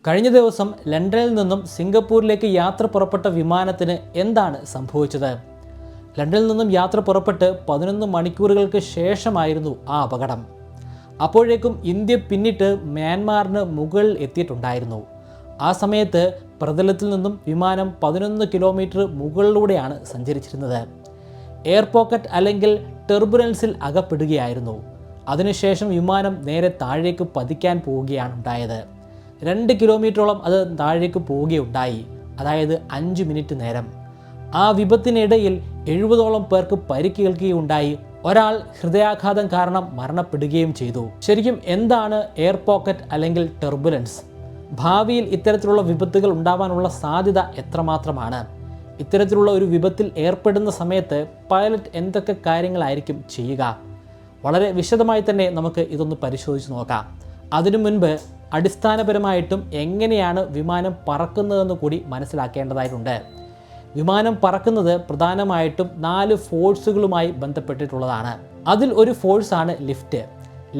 കഴിഞ്ഞ ദിവസം ലണ്ടനിൽ നിന്നും സിംഗപ്പൂരിലേക്ക് യാത്ര പുറപ്പെട്ട വിമാനത്തിന് എന്താണ് സംഭവിച്ചത്? ലണ്ടനിൽ നിന്നും യാത്ര പുറപ്പെട്ട് 11 മണിക്കൂറുകൾക്ക് ശേഷമായിരുന്നു ആ അപകടം. അപ്പോഴേക്കും ഇന്ത്യ പിന്നിട്ട് മ്യാൻമാറിന് മുകളിൽ എത്തിയിട്ടുണ്ടായിരുന്നു. ആ സമയത്ത് പ്രതലത്തിൽ നിന്നും വിമാനം 11 കിലോമീറ്റർ മുകളിലൂടെയാണ് സഞ്ചരിച്ചിരുന്നത്. എയർ പോക്കറ്റ് അല്ലെങ്കിൽ ടെർബുലൻസിൽ അകപ്പെടുകയായിരുന്നു. അതിനുശേഷം വിമാനം നേരെ താഴേക്ക് പതിക്കാൻ പോവുകയാണ് ഉണ്ടായത്. 2 കിലോമീറ്ററോളം അത് താഴേക്ക് പോവുകയുണ്ടായി, അതായത് 5 മിനിറ്റ് നേരം. ആ വിപത്തിനിടയിൽ 70ഓളം പേർക്ക് പരിക്കേൽക്കുകയുണ്ടായി. ഒരാൾ ഹൃദയാഘാതം കാരണം മരണപ്പെടുകയും ചെയ്തു. ശരിക്കും എന്താണ് എയർ പോക്കറ്റ് അല്ലെങ്കിൽ ടെർബുലൻസ്? ഭാവിയിൽ ഇത്തരത്തിലുള്ള വിപത്തുകൾ ഉണ്ടാവാനുള്ള സാധ്യത എത്രമാത്രമാണ്? ഇത്തരത്തിലുള്ള ഒരു വിപത്തിൽ ഏർപ്പെടുന്ന സമയത്ത് പൈലറ്റ് എന്തൊക്കെ കാര്യങ്ങളായിരിക്കും ചെയ്യുക? വളരെ വിശദമായി തന്നെ നമുക്ക് ഇതൊന്ന് പരിശോധിച്ച് നോക്കാം. അതിനു മുൻപ് അടിസ്ഥാനപരമായിട്ടും എങ്ങനെയാണ് വിമാനം പറക്കുന്നതെന്ന് കൂടി മനസ്സിലാക്കേണ്ടതായിട്ടുണ്ട്. വിമാനം പറക്കുന്നത് പ്രധാനമായിട്ടും 4 ഫോഴ്സുകളുമായി ബന്ധപ്പെട്ടിട്ടുള്ളതാണ്. അതിൽ ഒരു ഫോഴ്സാണ് ലിഫ്റ്റ്.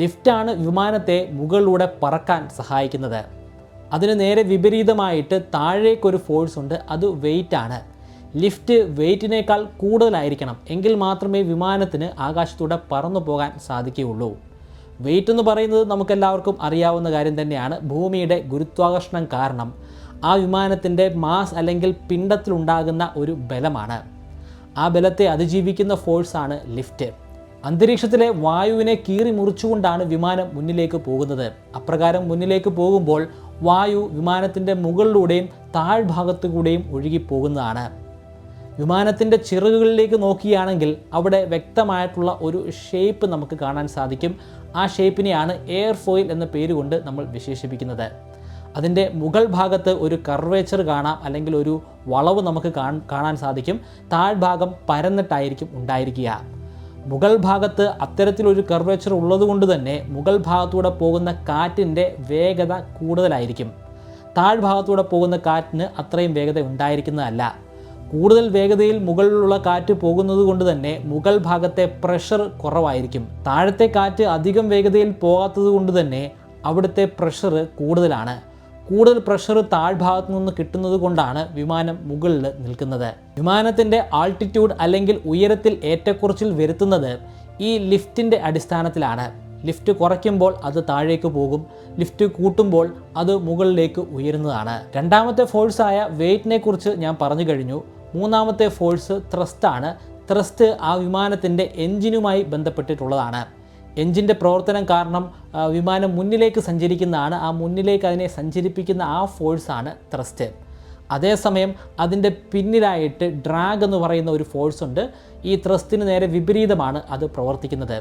ലിഫ്റ്റാണ് വിമാനത്തെ മുകളിലൂടെ പറക്കാൻ സഹായിക്കുന്നത്. അതിന് നേരെ വിപരീതമായിട്ട് താഴേക്കൊരു ഫോഴ്സ് ഉണ്ട്, അത് വെയിറ്റ് ആണ്. ലിഫ്റ്റ് വെയിറ്റിനേക്കാൾ കൂടുതലായിരിക്കണം, എങ്കിൽ മാത്രമേ വിമാനത്തിന് ആകാശത്തൂടെ പറന്നു പോകാൻ സാധിക്കുകയുള്ളൂ. വെയിറ്റ് എന്ന് പറയുന്നത് നമുക്കെല്ലാവർക്കും അറിയാവുന്ന കാര്യം തന്നെയാണ്. ഭൂമിയുടെ ഗുരുത്വാകർഷണം കാരണം ആ വിമാനത്തിൻ്റെ മാസ് അല്ലെങ്കിൽ പിണ്ഡത്തിലുണ്ടാകുന്ന ഒരു ബലമാണ്. ആ ബലത്തെ അതിജീവിക്കുന്ന ഫോഴ്സാണ് ലിഫ്റ്റ്. അന്തരീക്ഷത്തിലെ വായുവിനെ കീറി മുറിച്ചുകൊണ്ടാണ് വിമാനം മുന്നിലേക്ക് പോകുന്നത്. അപ്രകാരം മുന്നിലേക്ക് പോകുമ്പോൾ വായു വിമാനത്തിൻ്റെ മുകളിലൂടെയും താഴ്ഭാഗത്തു കൂടെയും ഒഴുകിപ്പോകുന്നതാണ്. വിമാനത്തിൻ്റെ ചിറകുകളിലേക്ക് നോക്കുകയാണെങ്കിൽ അവിടെ വ്യക്തമായിട്ടുള്ള ഒരു ഷേപ്പ് നമുക്ക് കാണാൻ സാധിക്കും. ആ ഷേപ്പിനെയാണ് എയർ ഫോയിൽ എന്ന പേരുകൊണ്ട് നമ്മൾ വിശേഷിപ്പിക്കുന്നത്. അതിൻ്റെ മുകൾ ഭാഗത്ത് ഒരു കർവേച്ചർ കാണാം, അല്ലെങ്കിൽ ഒരു വളവ് നമുക്ക് കാണാൻ സാധിക്കും. താഴ്ഭാഗം പരന്നിട്ടായിരിക്കും ഉണ്ടായിരിക്കുക. മുകൾ ഭാഗത്ത് അത്തരത്തിലൊരു കർവേച്ചർ ഉള്ളതുകൊണ്ട് തന്നെ മുകൾ ഭാഗത്തൂടെ പോകുന്ന കാറ്റിൻ്റെ വേഗത കൂടുതലായിരിക്കും. താഴ്ഭാഗത്തൂടെ പോകുന്ന കാറ്റിന് അത്രയും വേഗത ഉണ്ടായിരിക്കുന്നതല്ല. കൂടുതൽ വേഗതയിൽ മുകളിലുള്ള കാറ്റ് പോകുന്നത് കൊണ്ട് തന്നെ മുകൾ ഭാഗത്തെ പ്രഷർ കുറവായിരിക്കും. താഴത്തെ കാറ്റ് അധികം വേഗതയിൽ പോകാത്തത് കൊണ്ട് തന്നെ അവിടുത്തെ പ്രഷർ കൂടുതലാണ്. കൂടുതൽ പ്രഷർ താഴ്ഭാഗത്തു നിന്ന് കിട്ടുന്നത് കൊണ്ടാണ് വിമാനം മുകളിൽ നിൽക്കുന്നത്. വിമാനത്തിൻ്റെ ആൾട്ടിറ്റ്യൂഡ് അല്ലെങ്കിൽ ഉയരത്തിൽ ഏറ്റക്കുറച്ചിൽ വരുത്തുന്നത് ഈ ലിഫ്റ്റിൻ്റെ അടിസ്ഥാനത്തിലാണ്. ലിഫ്റ്റ് കുറയ്ക്കുമ്പോൾ അത് താഴേക്ക് പോകും, ലിഫ്റ്റ് കൂട്ടുമ്പോൾ അത് മുകളിലേക്ക് ഉയരുന്നതാണ്. രണ്ടാമത്തെ ഫോഴ്സായ വെയിറ്റിനെ കുറിച്ച് ഞാൻ പറഞ്ഞു കഴിഞ്ഞു. മൂന്നാമത്തെ ഫോഴ്സ് ത്രസ്റ്റ് ആണ്. ത്രസ്റ്റ് ആ വിമാനത്തിൻ്റെ എൻജിനുമായി ബന്ധപ്പെട്ടിട്ടുള്ളതാണ്. എൻജിൻ്റെ പ്രവർത്തനം കാരണം വിമാനം മുന്നിലേക്ക് സഞ്ചരിക്കുന്നതാണ്. ആ മുന്നിലേക്ക് അതിനെ സഞ്ചരിപ്പിക്കുന്ന ആ ഫോഴ്സാണ് ത്രസ്റ്റ്. അതേസമയം അതിൻ്റെ പിന്നിലായിട്ട് ഡ്രാഗ് എന്ന് പറയുന്ന ഒരു ഫോഴ്സ് ഉണ്ട്. ഈ ത്രസ്റ്റിന് നേരെ വിപരീതമാണ് അത് പ്രവർത്തിക്കുന്നത്.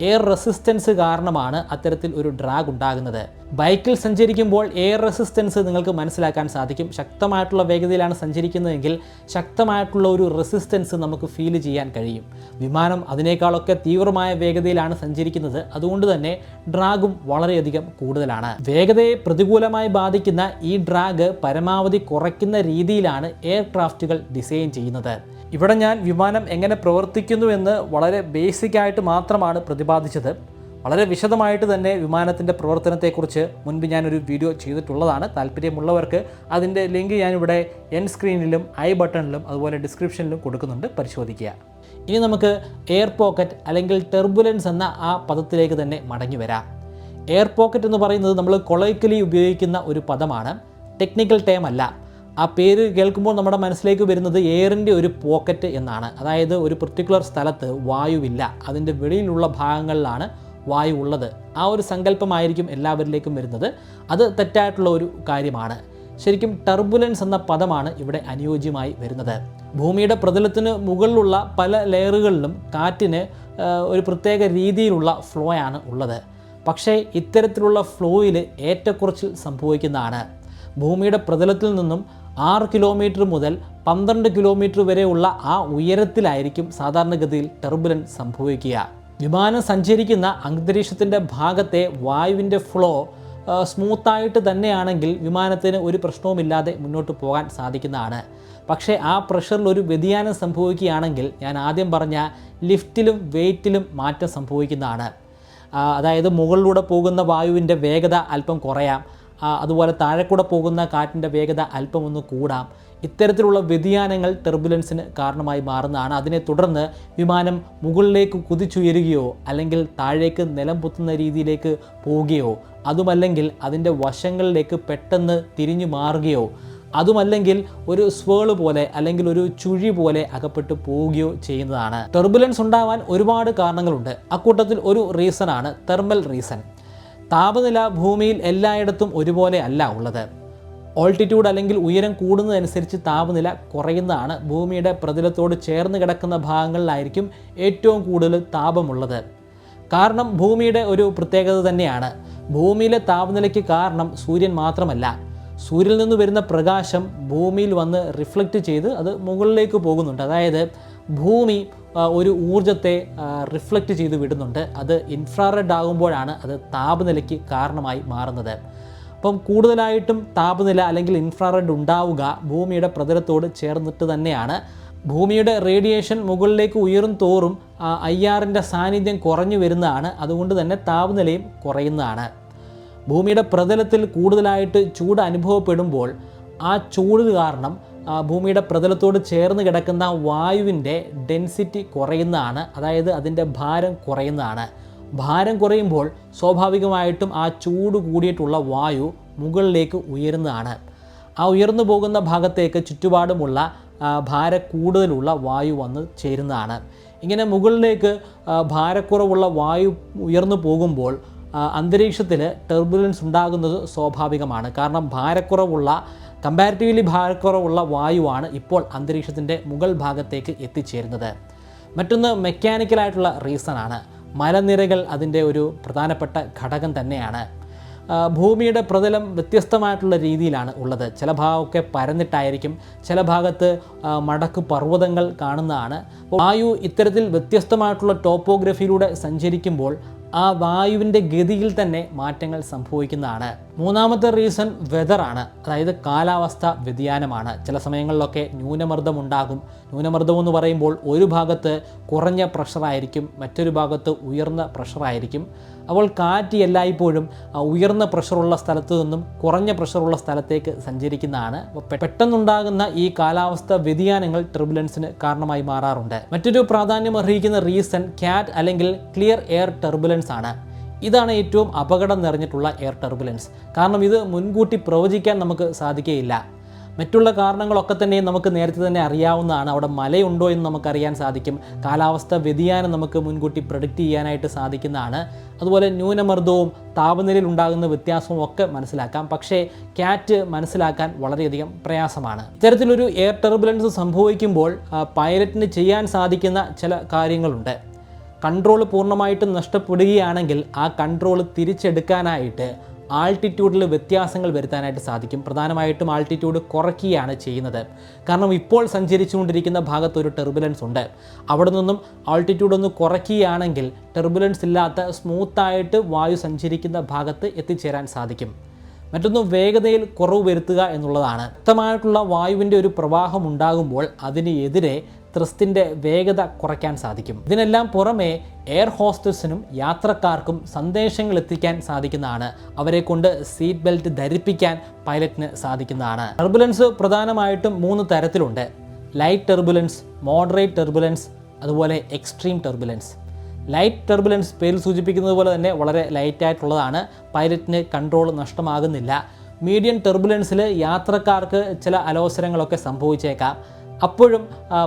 എയർ റെസിസ്റ്റൻസ് കാരണമാണ് അത്തരത്തിൽ ഒരു ഡ്രാഗ് ഉണ്ടാകുന്നത്. ബൈക്കിൽ സഞ്ചരിക്കുമ്പോൾ എയർ റെസിസ്റ്റൻസ് നിങ്ങൾക്ക് മനസ്സിലാക്കാൻ സാധിക്കും. ശക്തമായിട്ടുള്ള വേഗതയിലാണ് സഞ്ചരിക്കുന്നതെങ്കിൽ ശക്തമായിട്ടുള്ള ഒരു റെസിസ്റ്റൻസ് നമുക്ക് ഫീൽ ചെയ്യാൻ കഴിയും. വിമാനം അതിനേക്കാളൊക്കെ തീവ്രമായ വേഗതയിലാണ് സഞ്ചരിക്കുന്നത്. അതുകൊണ്ട് തന്നെ ഡ്രാഗും വളരെയധികം കൂടുതലാണ്. വേഗതയെ പ്രതികൂലമായി ബാധിക്കുന്ന ഈ ഡ്രാഗ് പരമാവധി കുറയ്ക്കുന്ന രീതിയിലാണ് എയർക്രാഫ്റ്റുകൾ ഡിസൈൻ ചെയ്യുന്നത്. ഇവിടെ ഞാൻ വിമാനം എങ്ങനെ പ്രവർത്തിക്കുന്നു എന്ന് വളരെ ബേസിക്കായിട്ട് മാത്രമാണ് പ്രതിപാദിച്ചത്. വളരെ വിശദമായിട്ട് തന്നെ വിമാനത്തിൻ്റെ പ്രവർത്തനത്തെക്കുറിച്ച് മുൻപ് ഞാനൊരു വീഡിയോ ചെയ്തിട്ടുള്ളതാണ്. താല്പര്യമുള്ളവർക്ക് അതിൻ്റെ ലിങ്ക് ഞാനിവിടെ എൻ സ്ക്രീനിലും ഐ ബട്ടണിലും അതുപോലെ ഡിസ്ക്രിപ്ഷനിലും കൊടുക്കുന്നുണ്ട്, പരിശോധിക്കുക. ഇനി നമുക്ക് എയർ പോക്കറ്റ് അല്ലെങ്കിൽ ടെർബുലൻസ് എന്ന ആ പദത്തിലേക്ക് തന്നെ മടങ്ങി വരാം. എയർ പോക്കറ്റ് എന്ന് പറയുന്നത് നമ്മൾ കൊളോക്കിയലി ഉപയോഗിക്കുന്ന ഒരു പദമാണ്, ടെക്നിക്കൽ ടേം അല്ല. ആ പേര് കേൾക്കുമ്പോൾ നമ്മുടെ മനസ്സിലേക്ക് വരുന്നത് എയറിൻ്റെ ഒരു പോക്കറ്റ് എന്നാണ്. അതായത് ഒരു പെർട്ടിക്കുലർ സ്ഥലത്ത് വായുവില്ല, അതിൻ്റെ വെളിയിലുള്ള ഭാഗങ്ങളിലാണ് വായു ഉള്ളത്. ആ ഒരു സങ്കല്പമായിരിക്കും എല്ലാവരിലേക്കും വരുന്നത്. അത് തെറ്റായിട്ടുള്ള ഒരു കാര്യമാണ്. ശരിക്കും ടർബുലൻസ് എന്ന പദമാണ് ഇവിടെ അനുയോജ്യമായി വരുന്നത്. ഭൂമിയുടെ പ്രതലത്തിന് മുകളിലുള്ള പല ലെയറുകളിലും കാറ്റിന് ഒരു പ്രത്യേക രീതിയിലുള്ള ഫ്ലോ ആണ് ഉള്ളത്. പക്ഷേ ഇത്തരത്തിലുള്ള ഫ്ലോയിൽ ഏറ്റക്കുറച്ചിൽ സംഭവിക്കുന്നതാണ്. ഭൂമിയുടെ പ്രതലത്തിൽ നിന്നും 6 കിലോമീറ്റർ മുതൽ 12 കിലോമീറ്റർ വരെയുള്ള ആ ഉയരത്തിലായിരിക്കും സാധാരണഗതിയിൽ ടർബുലൻസ് സംഭവിക്കുക. വിമാനം സഞ്ചരിക്കുന്ന അന്തരീക്ഷത്തിൻ്റെ ഭാഗത്തെ വായുവിൻ്റെ ഫ്ലോ സ്മൂത്തായിട്ട് തന്നെയാണെങ്കിൽ വിമാനത്തിന് ഒരു പ്രശ്നവുമില്ലാതെ മുന്നോട്ട് പോകാൻ സാധിക്കുന്നതാണ്. പക്ഷേ ആ പ്രഷറിൽ ഒരു വ്യതിയാനം സംഭവിക്കുകയാണെങ്കിൽ ഞാൻ ആദ്യം പറഞ്ഞ ലിഫ്റ്റിലും വെയിറ്റിലും മാറ്റം സംഭവിക്കുന്നതാണ്. അതായത് മുകളിലൂടെ പോകുന്ന വായുവിൻ്റെ വേഗത അല്പം കുറയാം, അതുപോലെ താഴെക്കൂടെ പോകുന്ന കാറ്റിൻ്റെ വേഗത അല്പമൊന്ന് കൂടാം. ഇത്തരത്തിലുള്ള വ്യതിയാനങ്ങൾ ടെർബുലൻസിന് കാരണമായി മാറുന്നതാണ്. അതിനെ തുടർന്ന് വിമാനം മുകളിലേക്ക് കുതിച്ചുയരുകയോ അല്ലെങ്കിൽ താഴേക്ക് നിലം പൊത്തുന്ന രീതിയിലേക്ക് പോവുകയോ അതുമല്ലെങ്കിൽ അതിൻ്റെ വശങ്ങളിലേക്ക് പെട്ടെന്ന് തിരിഞ്ഞു മാറുകയോ അതുമല്ലെങ്കിൽ ഒരു സ്വേള് പോലെ അല്ലെങ്കിൽ ഒരു ചുഴി പോലെ അകപ്പെട്ടു പോവുകയോ ചെയ്യുന്നതാണ്. ടെർബുലൻസ് ഉണ്ടാവാൻ ഒരുപാട് കാരണങ്ങളുണ്ട്. അക്കൂട്ടത്തിൽ ഒരു റീസണാണ് തെർമൽ റീസൺ. താപനില ഭൂമിയിൽ എല്ലായിടത്തും ഒരുപോലെ അല്ല ഉള്ളത്. ഓൾട്ടിറ്റ്യൂഡ് അല്ലെങ്കിൽ ഉയരം കൂടുന്നതനുസരിച്ച് താപനില കുറയുന്നതാണ്. ഭൂമിയുടെ പ്രതലത്തോട് ചേർന്ന് കിടക്കുന്ന ഭാഗങ്ങളിലായിരിക്കും ഏറ്റവും കൂടുതൽ താപമുള്ളത്. കാരണം ഭൂമിയുടെ ഒരു പ്രത്യേകത തന്നെയാണ്. ഭൂമിയിലെ താപനിലയ്ക്ക് കാരണം സൂര്യൻ മാത്രമല്ല. സൂര്യനിൽ നിന്ന് വരുന്ന പ്രകാശം ഭൂമിയിൽ വന്ന് റിഫ്ലക്റ്റ് ചെയ്ത് അത് മുകളിലേക്ക് പോകുന്നുണ്ട്. അതായത് ഭൂമി ഒരു ഊർജത്തെ റിഫ്ലക്റ്റ് ചെയ്ത് വിടുന്നുണ്ട്. അത് ഇൻഫ്രാറെഡ് ആകുമ്പോഴാണ് അത് താപനിലയ്ക്ക് കാരണമായി മാറുന്നത്. അപ്പം കൂടുതലായിട്ടും താപനില അല്ലെങ്കിൽ ഇൻഫ്രാറെഡ് ഉണ്ടാവുക ഭൂമിയുടെ പ്രതലത്തോട് ചേർന്നിട്ട് തന്നെയാണ്. ഭൂമിയുടെ റേഡിയേഷൻ മുകളിലേക്ക് ഉയരും തോറും IR-ൻ്റെ സാന്നിധ്യം കുറഞ്ഞു വരുന്നതാണ്. അതുകൊണ്ട് തന്നെ താപനിലയും കുറയുന്നതാണ്. ഭൂമിയുടെ പ്രതലത്തിൽ കൂടുതലായിട്ട് ചൂട് അനുഭവപ്പെടുമ്പോൾ ആ ചൂട് കാരണം ഭൂമിയുടെ പ്രതലത്തോട് ചേർന്ന് കിടക്കുന്ന വായുവിൻ്റെ ഡെൻസിറ്റി കുറയുന്നതാണ്. അതായത് അതിൻ്റെ ഭാരം കുറയുന്നതാണ്. ഭാരം കുറയുമ്പോൾ സ്വാഭാവികമായിട്ടും ആ ചൂട് കൂടിയിട്ടുള്ള വായു മുകളിലേക്ക് ഉയരുന്നതാണ്. ആ ഉയർന്നു പോകുന്ന ഭാഗത്തേക്ക് ചുറ്റുപാടുമുള്ള ഭാരക്കൂടുതലുള്ള വായു വന്ന് ചേരുന്നതാണ്. ഇങ്ങനെ മുകളിലേക്ക് ഭാരക്കുറവുള്ള വായു ഉയർന്നു പോകുമ്പോൾ അന്തരീക്ഷത്തിൽ ടെർബുലൻസ് ഉണ്ടാകുന്നത് സ്വാഭാവികമാണ്. കാരണം കമ്പാരിറ്റീവ്ലി ഭാരക്കുറവുള്ള വായുവാണ് ഇപ്പോൾ അന്തരീക്ഷത്തിൻ്റെ മുകൾ ഭാഗത്തേക്ക് എത്തിച്ചേരുന്നത്. മറ്റൊന്ന് മെക്കാനിക്കലായിട്ടുള്ള റീസണാണ്. മലനിരകൾ അതിൻ്റെ ഒരു പ്രധാനപ്പെട്ട ഘടകം തന്നെയാണ്. ഭൂമിയുടെ പ്രതലം വ്യത്യസ്തമായിട്ടുള്ള രീതിയിലാണ് ഉള്ളത്. ചില ഭാഗമൊക്കെ പരന്നിട്ടായിരിക്കും, ചില ഭാഗത്ത് മടക്ക് പർവ്വതങ്ങൾ കാണുന്നതാണ്. വായു ഇത്തരത്തിൽ വ്യത്യസ്തമായിട്ടുള്ള ടോപ്പോഗ്രഫിയിലൂടെ സഞ്ചരിക്കുമ്പോൾ ആ വായുവിൻ്റെ ഗതിയിൽ തന്നെ മാറ്റങ്ങൾ സംഭവിക്കുന്നതാണ്. മൂന്നാമത്തെ റീസൺ വെതറാണ്. അതായത് കാലാവസ്ഥ വ്യതിയാനമാണ്. ചില സമയങ്ങളിലൊക്കെ ന്യൂനമർദ്ദം ഉണ്ടാകും. ന്യൂനമർദ്ദം എന്ന് പറയുമ്പോൾ ഒരു ഭാഗത്ത് കുറഞ്ഞ പ്രഷറായിരിക്കും, മറ്റൊരു ഭാഗത്ത് ഉയർന്ന പ്രഷറായിരിക്കും. അപ്പോൾ കാറ്റ് എല്ലായ്പ്പോഴും ഉയർന്ന പ്രഷറുള്ള സ്ഥലത്തു നിന്നും കുറഞ്ഞ പ്രഷറുള്ള സ്ഥലത്തേക്ക് സഞ്ചരിക്കുന്നതാണ്. പെട്ടെന്നുണ്ടാകുന്ന ഈ കാലാവസ്ഥ വ്യതിയാനങ്ങൾ ടെർബുലൻസിന് കാരണമായി മാറാറുണ്ട്. മറ്റൊരു പ്രാധാന്യം അർഹിക്കുന്ന റീസൺ ക്യാറ്റ് അല്ലെങ്കിൽ ക്ലിയർ എയർ ടെർബുലൻസ് ആണ്. ഇതാണ് ഏറ്റവും അപകടം നിറഞ്ഞിട്ടുള്ള എയർ ടെർബുലൻസ്. കാരണം ഇത് മുൻകൂട്ടി പ്രവചിക്കാൻ നമുക്ക് സാധിക്കുകയില്ല. മറ്റുള്ള കാരണങ്ങളൊക്കെ തന്നെ നമുക്ക് നേരത്തെ തന്നെ അറിയാവുന്നതാണ്. അവിടെ മലയുണ്ടോ എന്ന് നമുക്കറിയാൻ സാധിക്കും. കാലാവസ്ഥ വ്യതിയാനം നമുക്ക് മുൻകൂട്ടി പ്രഡിക്റ്റ് ചെയ്യാനായിട്ട് സാധിക്കുന്നതാണ്. അതുപോലെ ന്യൂനമർദ്ദവും താപനിലയിൽ ഉണ്ടാകുന്ന വ്യത്യാസവും ഒക്കെ മനസ്സിലാക്കാം. പക്ഷേ ക്യാറ്റ് മനസ്സിലാക്കാൻ വളരെയധികം പ്രയാസമാണ്. ഇത്തരത്തിലൊരു എയർ ടെർബുലൻസ് സംഭവിക്കുമ്പോൾ പൈലറ്റിന് ചെയ്യാൻ സാധിക്കുന്ന ചില കാര്യങ്ങളുണ്ട്. കൺട്രോൾ പൂർണ്ണമായിട്ടും നഷ്ടപ്പെടുകയാണെങ്കിൽ ആ കൺട്രോൾ തിരിച്ചെടുക്കാനായിട്ട് ആൾട്ടിറ്റ്യൂഡിൽ വ്യത്യാസങ്ങൾ വരുത്താനായിട്ട് സാധിക്കും. പ്രധാനമായിട്ടും ആൾട്ടിറ്റ്യൂഡ് കുറയ്ക്കുകയാണ് ചെയ്യുന്നത്. കാരണം ഇപ്പോൾ സഞ്ചരിച്ചുകൊണ്ടിരിക്കുന്ന ഭാഗത്ത് ഒരു ടെർബുലൻസ് ഉണ്ട്. അവിടെ നിന്നും ആൾട്ടിറ്റ്യൂഡ് ഒന്ന് കുറയ്ക്കുകയാണെങ്കിൽ ടെർബുലൻസ് ഇല്ലാത്ത സ്മൂത്തായിട്ട് വായു സഞ്ചരിക്കുന്ന ഭാഗത്ത് എത്തിച്ചേരാൻ സാധിക്കും. മറ്റൊന്ന് വേഗതയിൽ കുറവ് വരുത്തുക എന്നുള്ളതാണ്. ശക്തമായിട്ടുള്ള വായുവിൻ്റെ ഒരു പ്രവാഹം ഉണ്ടാകുമ്പോൾ അതിന് എതിരെ ത്രസ്റ്റിൻ്റെ വേഗത കുറയ്ക്കാൻ സാധിക്കും. ഇതിനെല്ലാം പുറമെ എയർ ഹോസ്റ്റസിനും യാത്രക്കാർക്കും സന്ദേശങ്ങൾ എത്തിക്കാൻ സാധിക്കുന്നതാണ്. അവരെ കൊണ്ട് സീറ്റ് ബെൽറ്റ് ധരിപ്പിക്കാൻ പൈലറ്റിന് സാധിക്കുന്നതാണ്. ടെർബുലൻസ് പ്രധാനമായിട്ടും 3 തരത്തിലുണ്ട്. ലൈറ്റ് ടെർബുലൻസ്, മോഡറേറ്റ് ടെർബുലൻസ്, അതുപോലെ എക്സ്ട്രീം ടെർബുലൻസ്. ലൈറ്റ് ടെർബുലൻസ് പേരിൽ സൂചിപ്പിക്കുന്നത് പോലെ തന്നെ വളരെ ലൈറ്റായിട്ടുള്ളതാണ്. പൈലറ്റിന് കൺട്രോൾ നഷ്ടമാകുന്നില്ല. മീഡിയം ടെർബുലൻസിൽ യാത്രക്കാർക്ക് ചില അലോസരങ്ങളൊക്കെ സംഭവിച്ചേക്കാം. അപ്പോഴും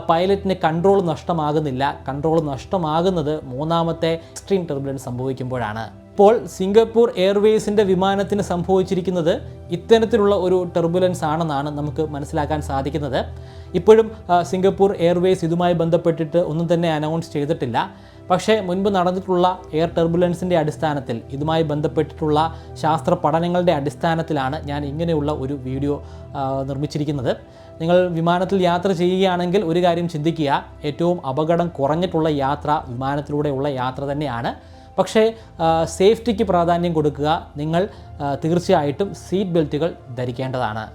പൈലറ്റിന് കൺട്രോൾ നഷ്ടമാകുന്നില്ല. കൺട്രോൾ നഷ്ടമാകുന്നത് മൂന്നാമത്തെ എക്സ്ട്രീം ടെർബുലൻസ് സംഭവിക്കുമ്പോഴാണ്. ഇപ്പോൾ സിംഗപ്പൂർ എയർവേസിൻ്റെ വിമാനത്തിന് സംഭവിച്ചിരിക്കുന്നത് ഇത്തരത്തിലുള്ള ഒരു ടെർബുലൻസ് ആണെന്നാണ് നമുക്ക് മനസ്സിലാക്കാൻ സാധിക്കുന്നത്. ഇപ്പോഴും സിംഗപ്പൂർ എയർവേസ് ഇതുമായി ബന്ധപ്പെട്ടിട്ട് ഒന്നും തന്നെ അനൗൺസ് ചെയ്തിട്ടില്ല. പക്ഷേ മുൻപ് നടന്നിട്ടുള്ള എയർ ടെർബുലൻസിൻ്റെ അടിസ്ഥാനത്തിൽ, ഇതുമായി ബന്ധപ്പെട്ടിട്ടുള്ള ശാസ്ത്ര പഠനങ്ങളുടെ അടിസ്ഥാനത്തിലാണ് ഞാൻ ഇങ്ങനെയുള്ള ഒരു വീഡിയോ നിർമ്മിച്ചിരിക്കുന്നത്. നിങ്ങൾ വിമാനത്തിൽ യാത്ര ചെയ്യുകയാണെങ്കിൽ ഒരു കാര്യം ചിന്തിക്കുക, ഏറ്റവും അപകടം കുറഞ്ഞിട്ടുള്ള യാത്ര വിമാനത്തിലൂടെയുള്ള യാത്ര തന്നെയാണ്. പക്ഷേ സേഫ്റ്റിക്ക് പ്രാധാന്യം കൊടുക്കുക. നിങ്ങൾ തീർച്ചയായിട്ടും സീറ്റ് ബെൽറ്റുകൾ ധരിക്കേണ്ടതാണ്.